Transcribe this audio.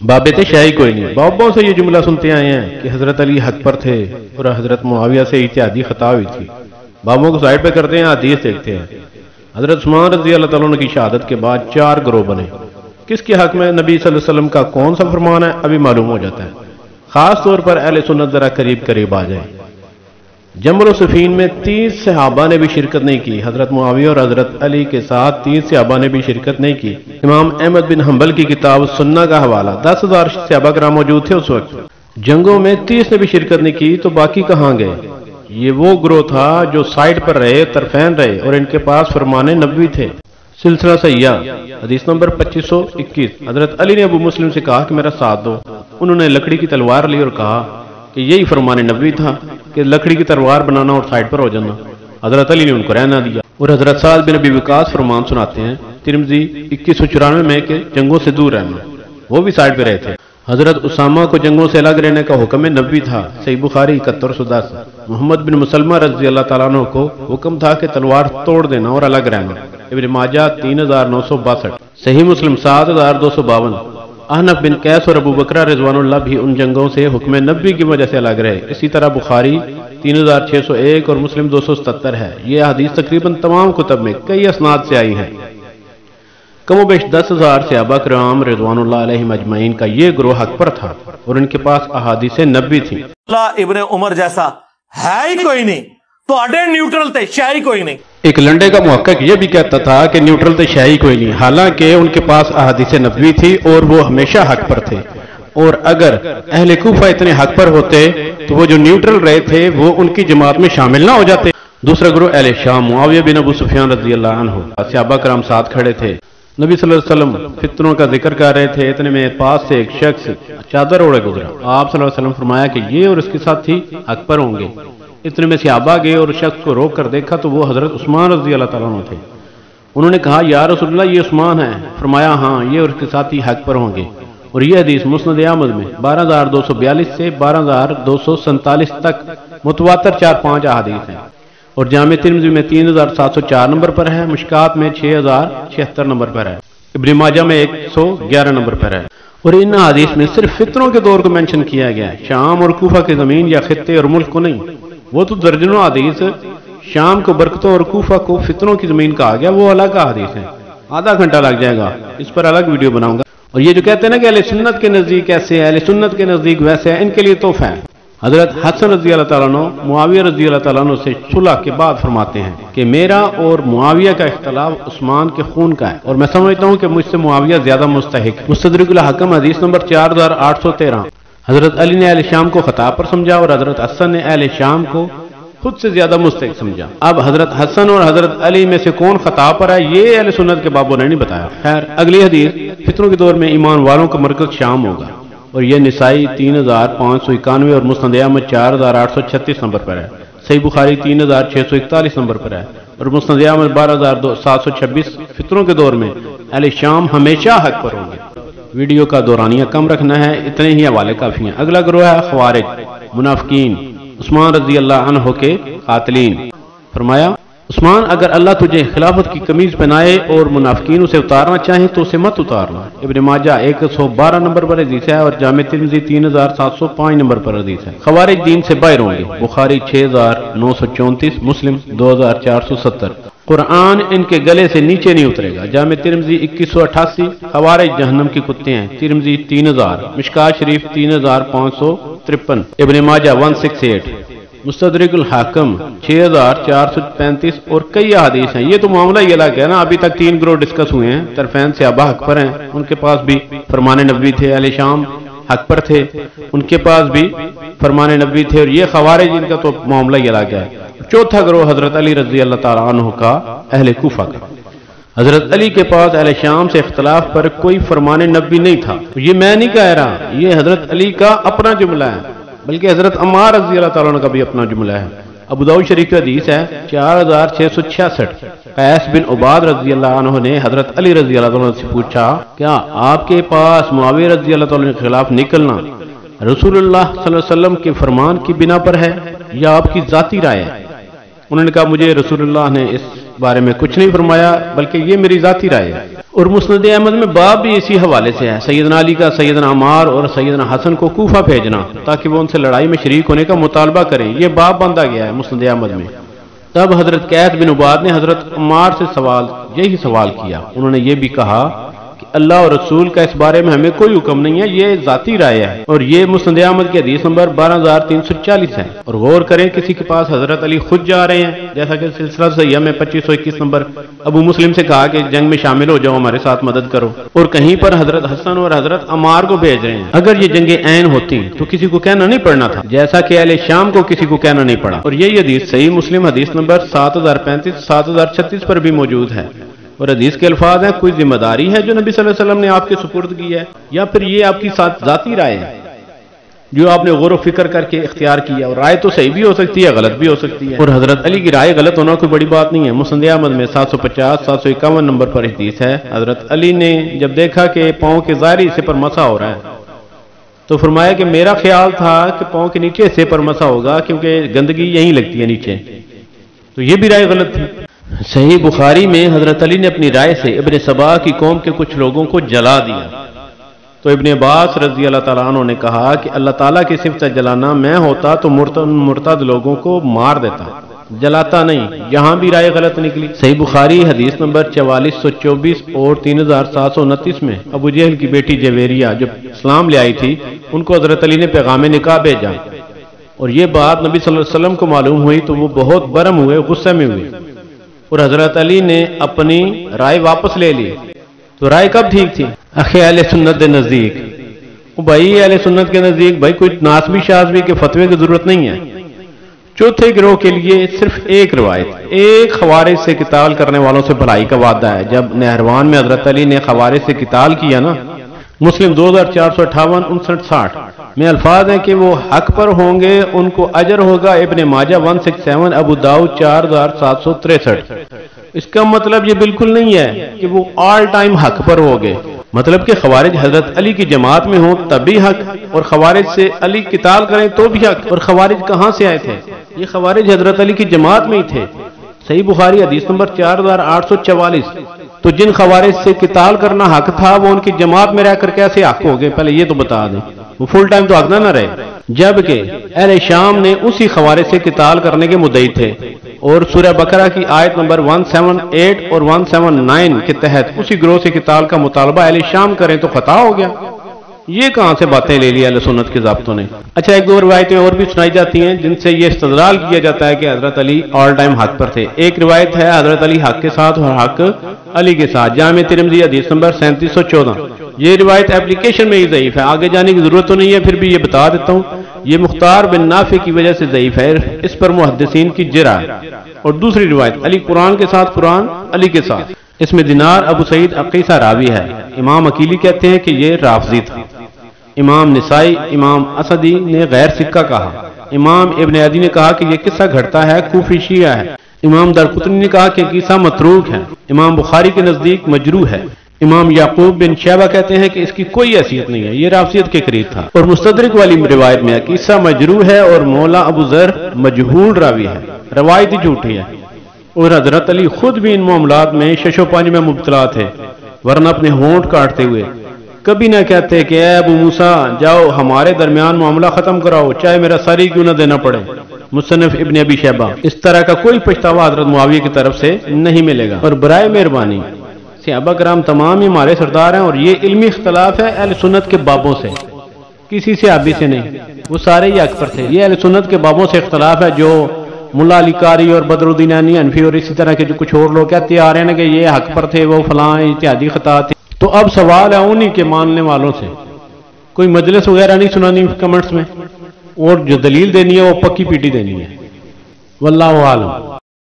بابت شاہی کوئی نہیں۔ بابوں سے یہ جملہ سنتے آئے ہیں کہ حضرت علی حق پر تھے اور حضرت معاویہ سے اجتہادی خطا ہوئی تھی۔ بابوں کو سائڈ پہ کرتے ہیں، حدیث دیکھتے ہیں۔ حضرت عثمان رضی اللہ تعالیٰ عنہ کی شہادت کے بعد 4 گروہ بنے۔ کس کے حق میں نبی صلی اللہ علیہ وسلم کا کون سا فرمان ہے ابھی معلوم ہو جاتا ہے۔ خاص طور پر اہل سنت ذرا قریب آ جائے۔ جمل و صفین میں 30 صحابہ نے بھی شرکت نہیں کی۔ حضرت معاویہ اور حضرت علی کے ساتھ 30 صحابہ نے بھی شرکت نہیں کی۔ امام احمد بن حنبل کی کتاب سنہ کا حوالہ، 10,000 صحابہ کرام موجود تھے اس وقت۔ جنگوں میں 30 نے بھی شرکت نہیں کی تو باقی کہاں گئے؟ یہ وہ گروہ تھا جو سائڈ پر رہے، طرفین رہے، اور ان کے پاس فرمان نبوی تھے۔ سلسلہ صحیحہ حدیث نمبر 2521۔ حضرت علی نے ابو مسلم سے کہا کہ میرا ساتھ دو۔ انہوں نے لکڑی کی تلوار لی اور کہا کہ یہی فرمان نبوی تھا کہ لکڑی کی تلوار بنانا اور سائڈ پر ہو جانا۔ حضرت علی نے ان کو رہنا دیا۔ اور حضرت سعد بن ابی وقاص فرمان سناتے ہیں ترمذی 2194 میں کہ جنگوں سے دور رہنا، وہ بھی سائڈ پہ رہے تھے۔ حضرت اسامہ کو جنگوں سے الگ رہنے کا حکم نبوی تھا، صحیح بخاری 7110۔ محمد بن مسلمہ رضی اللہ تعالیٰ عنہ کو حکم تھا کہ تلوار توڑ دینا اور الگ رہنا، ابن ماجہ 3962۔ صحیح مسلم 7252۔ احنف بن قیس اور ابو بکرہ رضوان اللہ بھی ان جنگوں سے حکم نبوی کی وجہ سے الگ رہے۔ اسی طرح بخاری 3601 اور مسلم 277 ہے۔ یہ حدیث تقریباً تمام کتب میں کئی اسناد سے آئی ہے۔ کم و بیش 10,000 صحابہ کرام رضوان اللہ علیہم اجمعین کا یہ گروہ حق پر تھا اور ان کے پاس احادیث نبوی تھیں۔ ابن عمر جیسا ہے ہی کوئی نہیں، تو اڈے نیوٹرل تھے، شاہی کوئی نہیں۔ ایک لنڈے کا محقق یہ بھی کہتا تھا کہ نیوٹرل تھے، شاہی کوئی نہیں، حالانکہ ان کے پاس احادیث نبوی تھی اور وہ ہمیشہ حق پر تھے۔ اور اگر اہل کوفہ اتنے حق پر ہوتے تو وہ جو نیوٹرل رہے تھے وہ ان کی جماعت میں شامل نہ ہو جاتے۔ دوسرا گروہ اہل شام، معاویہ بن ابو سفیان رضی اللہ عنہ، صحابہ کرام ساتھ کھڑے تھے۔ نبی صلی اللہ علیہ وسلم فتنوں کا ذکر کر رہے تھے، اتنے میں پاس سے ایک شخص چادر اوڑے گزرا۔ آپ صلی اللہ علیہ وسلم فرمایا کہ یہ اور اس کے ساتھی حق پر ہوں گے۔ اتنے میں صحابہ گئے اور شخص کو روک کر دیکھا تو وہ حضرت عثمان رضی اللہ تعالیٰ عنہ تھے۔ انہوں نے کہا یا رسول اللہ یہ عثمان ہے؟ فرمایا ہاں، یہ اور اس کے ساتھی حق پر ہوں گے۔ اور یہ حدیث مسند احمد میں 12242 سے 12247 تک متواتر 4-5 احادیث ہیں، اور جامع ترمذی میں 3704 نمبر پر ہے، مشکات میں 6076 نمبر پر ہے، ابن ماجہ میں 111 نمبر پر ہے۔ اور ان حدیث میں صرف فتنوں کے دور کو منشن کیا گیا ہے، شام اور کوفہ کی زمین یا خطے اور ملک کو نہیں۔ وہ تو درجنوں حدیث شام کو برکتوں اور کوفہ کو فتنوں کی زمین کہا گیا، وہ الگ حدیث ہے، آدھا گھنٹہ لگ جائے گا، اس پر الگ ویڈیو بناؤں گا۔ اور یہ جو کہتے ہیں نا کہ اہل سنت کے نزدیک ایسے ہے، اہل سنت کے نزدیک ویسے ہے، ان کے لیے تحفہ ہے۔ حضرت حسن رضی اللہ تعالیٰ عنہ معاویہ رضی اللہ تعالیٰ عنہ سے صلح کے بعد فرماتے ہیں کہ میرا اور معاویہ کا اختلاف عثمان کے خون کا ہے، اور میں سمجھتا ہوں کہ مجھ سے معاویہ زیادہ مستحق ہے۔ مستدرک الحکم حدیث نمبر 4813۔ حضرت علی نے اہل شام کو خطا پر سمجھا اور حضرت حسن نے اہل شام کو خود سے زیادہ مستحق سمجھا۔ اب حضرت حسن اور حضرت علی میں سے کون خطا پر ہے یہ اہل سنت کے بابوں نے نہیں بتایا۔ خیر، اگلی حدیث، فتنوں کے دور میں ایمان والوں کا مرکز شام ہوگا، اور یہ نسائی 3591 اور مسند احمد 4836 نمبر پر ہے، صحیح بخاری 3641 نمبر پر ہے، اور مسند احمد 12726۔ فتنوں کے دور میں اہل شام ہمیشہ حق پر ہوں گے۔ ویڈیو کا دورانیہ کم رکھنا ہے، اتنے ہی حوالے کافی ہیں۔ اگلا گروہ ہے خوارج، منافقین، عثمان رضی اللہ عنہ کے قاتلین۔ فرمایا عثمان اگر اللہ تجھے خلافت کی قمیض پہنائے اور منافقین اسے اتارنا چاہیں تو اسے مت اتارنا، ابن ماجہ 112 نمبر پر حدیث ہے، اور جامع ترمذی 3705 نمبر پر حدیث ہے۔ خوارج دین سے باہر ہوں گے، بخاری 6934، مسلم 2470۔ قرآن ان کے گلے سے نیچے نہیں اترے گا، جامع ترمذی 2188۔ خوارج جہنم کے کتے ہیں، ترمذی 3000، مشکات شریف 3553، ابن ماجہ 168، مستدرک الحاکم 6435، اور کئی احادیث ہیں۔ یہ تو معاملہ یہ الگ ہے نا، ابھی تک 3 گروہ ڈسکس ہوئے ہیں۔ طرفین صحابہ حق پر ہیں، ان کے پاس بھی فرمان نبوی تھے، اہل شام حق پر تھے، ان کے پاس بھی فرمان نبوی تھے، اور یہ خوارج ان کا تو معاملہ یہ الگ ہے۔ چوتھا گروہ حضرت علی رضی اللہ تعالیٰ عنہ کا، اہل کوفہ کا۔ حضرت علی کے پاس اہل شام سے اختلاف پر کوئی فرمان نبوی نہیں تھا۔ یہ میں نہیں کہہ رہا، یہ حضرت علی کا اپنا جملہ ہے، بلکہ حضرت عمار رضی اللہ تعالیٰ عنہ کا بھی اپنا جملہ ہے۔ ابو داؤد شریف کی حدیث ہے 4666۔ قیس بن عباد رضی اللہ عنہ نے حضرت علی رضی اللہ تعالیٰ عنہ سے پوچھا کیا آپ کے پاس معاویہ رضی اللہ تعالیٰ عنہ کے خلاف نکلنا رسول اللہ صلی اللہ علیہ وسلم کے فرمان کی بنا پر ہے یا آپ کی ذاتی رائے ہے؟ انہوں نے کہا مجھے رسول اللہ نے اس بارے میں کچھ نہیں فرمایا، بلکہ یہ میری ذاتی رائے ہے۔ اور مسند احمد میں باب بھی اسی حوالے سے ہے، سیدنا علی کا سیدنا عمار اور سیدنا حسن کو کوفہ بھیجنا تاکہ وہ ان سے لڑائی میں شریک ہونے کا مطالبہ کریں، یہ باب باندھا گیا ہے مسند احمد میں۔ تب حضرت قیس بن عباد نے حضرت عمار سے یہی سوال کیا، انہوں نے یہ بھی کہا کہ اللہ اور رسول کا اس بارے میں ہمیں کوئی حکم نہیں ہے، یہ ذاتی رائے ہے، اور یہ مسند احمد کی حدیث نمبر 12340 ہے۔ اور غور کریں کسی کے پاس حضرت علی خود جا رہے ہیں، جیسا کہ سلسلہ صحیحہ میں 2521 نمبر ابو مسلم سے کہا کہ جنگ میں شامل ہو جاؤ، ہمارے ساتھ مدد کرو، اور کہیں پر حضرت حسن اور حضرت عمار کو بھیج رہے ہیں۔ اگر یہ جنگ عین ہوتی تو کسی کو کہنا نہیں پڑنا تھا، جیسا کہ اہل شام کو کسی کو کہنا نہیں پڑا، اور یہی حدیث صحیح مسلم حدیث نمبر 7035 7036 پر بھی موجود ہے۔ اور حدیث کے الفاظ ہیں، کوئی ذمہ داری ہے جو نبی صلی اللہ علیہ وسلم نے آپ کے سپرد کی ہے، یا پھر یہ آپ کی ذاتی رائے ہے جو آپ نے غور و فکر کر کے اختیار کیا، اور رائے تو صحیح بھی ہو سکتی ہے، غلط بھی ہو سکتی ہے، اور حضرت علی کی رائے غلط ہونا کوئی بڑی بات نہیں ہے۔ مسند احمد میں 750 751 نمبر پر حدیث ہے، حضرت علی نے جب دیکھا کہ پاؤں کے ظاہری حصے پر مسح ہو رہا ہے تو فرمایا کہ میرا خیال تھا کہ پاؤں کے نیچے حصے پر مسح ہوگا کیونکہ گندگی یہیں لگتی ہے نیچے، تو یہ بھی رائے غلط تھی۔ صحیح بخاری میں حضرت علی نے اپنی رائے سے ابن سبا کی قوم کے کچھ لوگوں کو جلا دیا، تو ابن عباس رضی اللہ تعالیٰ عنہ نے کہا کہ اللہ تعالیٰ کی صفت جلانا میں ہوتا تو مرتد لوگوں کو مار دیتا، جلاتا نہیں، یہاں بھی رائے غلط نکلی۔ صحیح بخاری حدیث نمبر 4424 اور 3729 میں ابو جہل کی بیٹی جویریہ جو اسلام لے آئی تھی، ان کو حضرت علی نے پیغام نکاح بھیجا، اور یہ بات نبی صلی اللہ علیہ وسلم کو معلوم ہوئی تو وہ بہت برہم ہوئے، غصے میں ہوئے، اور حضرت علی نے اپنی رائے واپس لے لی۔ تو رائے کب ٹھیک تھی؟ اخی اہل سنت کے نزدیک، بھائی اہل سنت کے نزدیک بھائی کوئی ناسبی شاذبی کے فتوے کی ضرورت نہیں ہے۔ چوتھے گروہ کے لیے صرف ایک روایت، ایک خوارج سے قتال کرنے والوں سے بھلائی کا وعدہ ہے۔ جب نہروان میں حضرت علی نے خوارج سے قتال کیا نا، مسلم 2458 5960 میں الفاظ ہیں کہ وہ حق پر ہوں گے، ان کو اجر ہوگا، ابن ماجہ 167، ابو داؤد 4763۔ اس کا مطلب یہ بالکل نہیں ہے کہ وہ آل ٹائم حق پر ہو گئے، مطلب کہ خوارج حضرت علی کی جماعت میں ہوں تب بھی حق، اور خوارج سے علی قتال کریں تو بھی حق۔ اور خوارج کہاں سے آئے تھے؟ یہ خوارج حضرت علی کی جماعت میں ہی تھے۔ صحیح بخاری حدیث نمبر 4844۔ تو جن خوارج سے قتال کرنا حق تھا وہ ان کی جماعت میں رہ کر کیسے حق ہو گئے؟ پہلے یہ تو بتا دیں، وہ فل ٹائم تو حق نہ رہے، جبکہ اہل شام نے اسی خوارج سے قتال کرنے کے مدعی تھے، اور سورہ بقرہ کی آیت نمبر 178 اور 179 کے تحت اسی گروہ سے قتال کا مطالبہ اہل شام کریں تو خطا ہو گیا۔ یہ کہاں سے باتیں لے لی اہل سنت کے ضابطوں نے؟ اچھا، ایک دو روایتیں اور بھی سنائی جاتی ہیں جن سے یہ استدلال کیا جاتا ہے کہ حضرت علی آل ٹائم حق پر تھے۔ ایک روایت ہے حضرت علی حق کے ساتھ اور حق علی کے ساتھ، جامع ترمذی حدیث نمبر 3714۔ یہ روایت اپلیکیشن میں ہی ضعیف ہے، آگے جانے کی ضرورت تو نہیں ہے، پھر بھی یہ بتا دیتا ہوں، یہ مختار بن نافع کی وجہ سے ضعیف ہے، اس پر محدثین کی جرح ہے۔ اور دوسری روایت علی قرآن کے ساتھ، قرآن علی کے ساتھ، اس میں دینار ابو سعید عقیسہ راوی ہے۔ امام عقیلی کہتے ہیں کہ یہ رافضی تھا۔ امام نسائی، امام اسدی نے غیر سکہ کہا، امام ابن عدی نے کہا کہ یہ قصہ گھٹتا ہے، کوفی شیعہ ہے، امام دارقطنی نے کہا کہ قصہ متروک ہے، امام بخاری کے نزدیک مجروح ہے، امام یعقوب بن شیبہ کہتے ہیں کہ اس کی کوئی حیثیت نہیں ہے، یہ رافضیت کے قریب تھا۔ اور مستدرک والی روایت میں قصہ مجروح ہے اور مولا ابو ذر مجہول راوی ہے، روایت ہی جھوٹی ہے۔ اور حضرت علی خود بھی ان معاملات میں شش و پنج میں مبتلا تھے، ورنہ اپنے ہونٹ کاٹتے ہوئے کبھی نہ کہتے کہ اے ابو موسیٰ جاؤ ہمارے درمیان معاملہ ختم کراؤ، چاہے میرا ساری کیوں نہ دینا پڑے۔ مصنف ابن ابی شیبہ۔ اس طرح کا کوئی پچھتاوا حضرت معاویہ کی طرف سے نہیں ملے گا۔ اور برائے مہربانی صحابہ کرام تمام ہی ہمارے سردار ہیں، اور یہ علمی اختلاف ہے اہل سنت کے بابوں سے، کسی صحابی سے نہیں، وہ سارے ہی حق پر تھے۔ یہ اہل سنت کے بابوں سے اختلاف ہے جو ملا علی قاری اور بدر الدین عنی حنفی اور اسی طرح کے جو کچھ اور لوگ کہتے آ رہے ہیں کہ یہ حق پر تھے، وہ فلاں اجتہادی خطا تھے۔ تو اب سوال ہے انہی کے ماننے والوں سے، کوئی مجلس وغیرہ نہیں سنانی کمنٹس میں، اور جو دلیل دینی ہے وہ پکی پیٹی دینی ہے۔ واللہ عالم۔